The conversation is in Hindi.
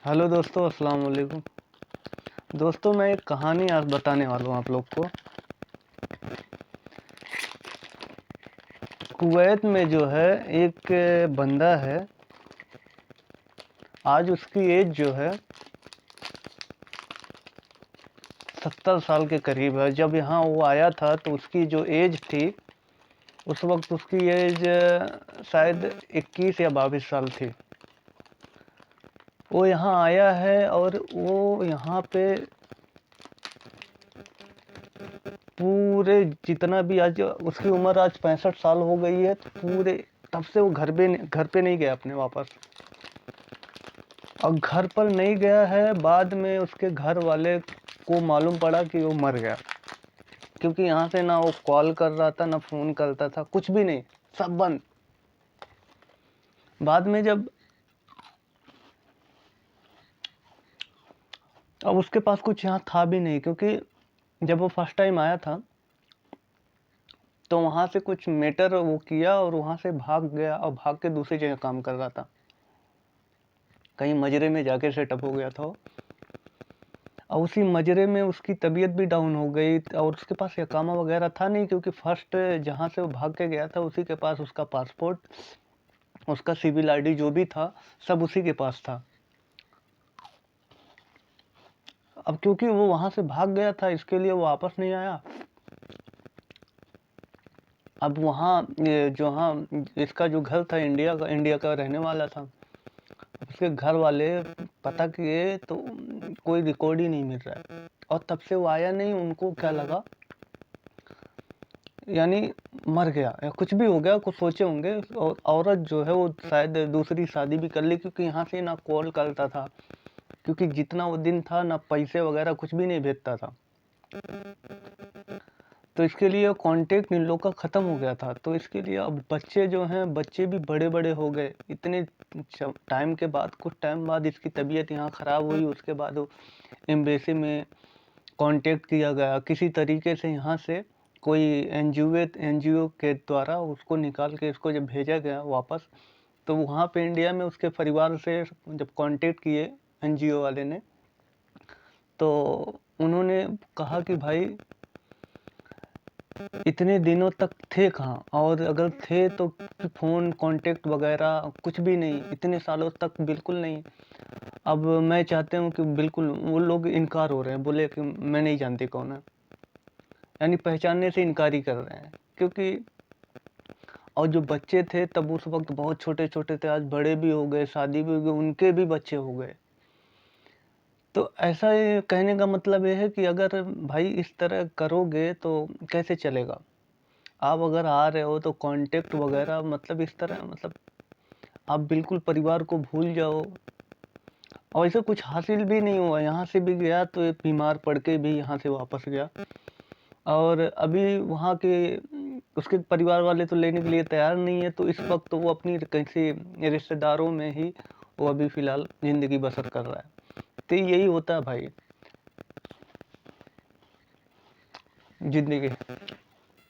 हेलो दोस्तों, अस्सलाम वालेकुम। दोस्तों, मैं एक कहानी आज बताने वाला हूँ आप लोग को। कुवैत में जो है एक बंदा है। आज उसकी एज जो है 70 साल के करीब है। जब यहाँ वो आया था तो उसकी जो एज थी उस वक्त उसकी एज शायद 21 या 22 साल थी। वो यहाँ आया है और वो यहाँ पे पूरे जितना भी आज उसकी उम्र आज 65 साल हो गई है, तो पूरे तब से वो घर पे नहीं गया अपने वापस। और घर पर नहीं गया है। बाद में उसके घर वाले को मालूम पड़ा कि वो मर गया, क्योंकि यहाँ से ना वो कॉल कर रहा था, ना फ़ोन करता था, कुछ भी नहीं, सब बंद। बाद में जब अब उसके पास कुछ यहाँ था भी नहीं, क्योंकि जब वो फर्स्ट टाइम आया था तो वहाँ से कुछ मैटर वो किया और वहाँ से भाग गया और भाग के दूसरी जगह काम कर रहा था। कहीं मजरे में जाके सेटअप हो गया था वो। और उसी मजरे में उसकी तबीयत भी डाउन हो गई और उसके पास इकामा वगैरह था नहीं, क्योंकि फर्स्ट जहाँ से वो भाग के गया था उसी के पास उसका पासपोर्ट, उसका सिविल आईडी जो भी था सब उसी के पास था। अब क्योंकि वो वहाँ से भाग गया था, इसके लिए वो वापस नहीं आया। अब वहाँ जो हाँ इसका जो घर था इंडिया का रहने वाला था। उसके घर वाले पता किए तो कोई रिकॉर्ड ही नहीं मिल रहा है, और तब से वो आया नहीं। उनको क्या लगा, यानी मर गया या कुछ भी हो गया, कुछ सोचे होंगे। और औरत जो है वो शायद दूसरी शादी भी कर ली, क्योंकि यहाँ से ना कॉल करता था, क्योंकि जितना वो दिन था ना पैसे वगैरह कुछ भी नहीं भेजता था। तो इसके लिए कांटेक्ट इन लोग का ख़त्म हो गया था। तो इसके लिए अब बच्चे जो हैं, बच्चे भी बड़े बड़े हो गए। इतने टाइम के बाद, कुछ टाइम बाद इसकी तबीयत यहाँ ख़राब हुई। उसके बाद वो एम्बेसी में कांटेक्ट किया गया, किसी तरीके से यहाँ से कोई एनजीओ के द्वारा उसको निकाल के इसको जब भेजा गया वापस, तो वहाँ पे इंडिया में उसके परिवार से जब कांटेक्ट किए एनजीओ वाले ने, तो उन्होंने कहा कि भाई इतने दिनों तक थे कहाँ, और अगर थे तो फ़ोन कांटेक्ट वगैरह कुछ भी नहीं, इतने सालों तक बिल्कुल नहीं। अब मैं चाहते हूँ कि बिल्कुल, वो लोग इनकार हो रहे हैं, बोले कि मैं नहीं जानती कौन है, यानी पहचानने से इनकार ही कर रहे हैं। क्योंकि और जो बच्चे थे तब उस वक्त बहुत छोटे छोटे थे, आज बड़े भी हो गए, शादी भी हो गई, उनके भी बच्चे हो गए। तो ऐसा ये कहने का मतलब ये है कि अगर भाई इस तरह करोगे तो कैसे चलेगा। आप अगर आ रहे हो तो कांटेक्ट वगैरह मतलब इस तरह, मतलब आप बिल्कुल परिवार को भूल जाओ। और ऐसा कुछ हासिल भी नहीं हुआ, यहाँ से भी गया तो ये बीमार पड़ के भी यहाँ से वापस गया। और अभी वहाँ के उसके परिवार वाले तो लेने के लिए तैयार नहीं है। तो इस वक्त तो वो अपनी किसी रिश्तेदारों में ही वो अभी फ़िलहाल ज़िंदगी बसर कर रहा है। तो यही होता है भाई, ज़िंदगी।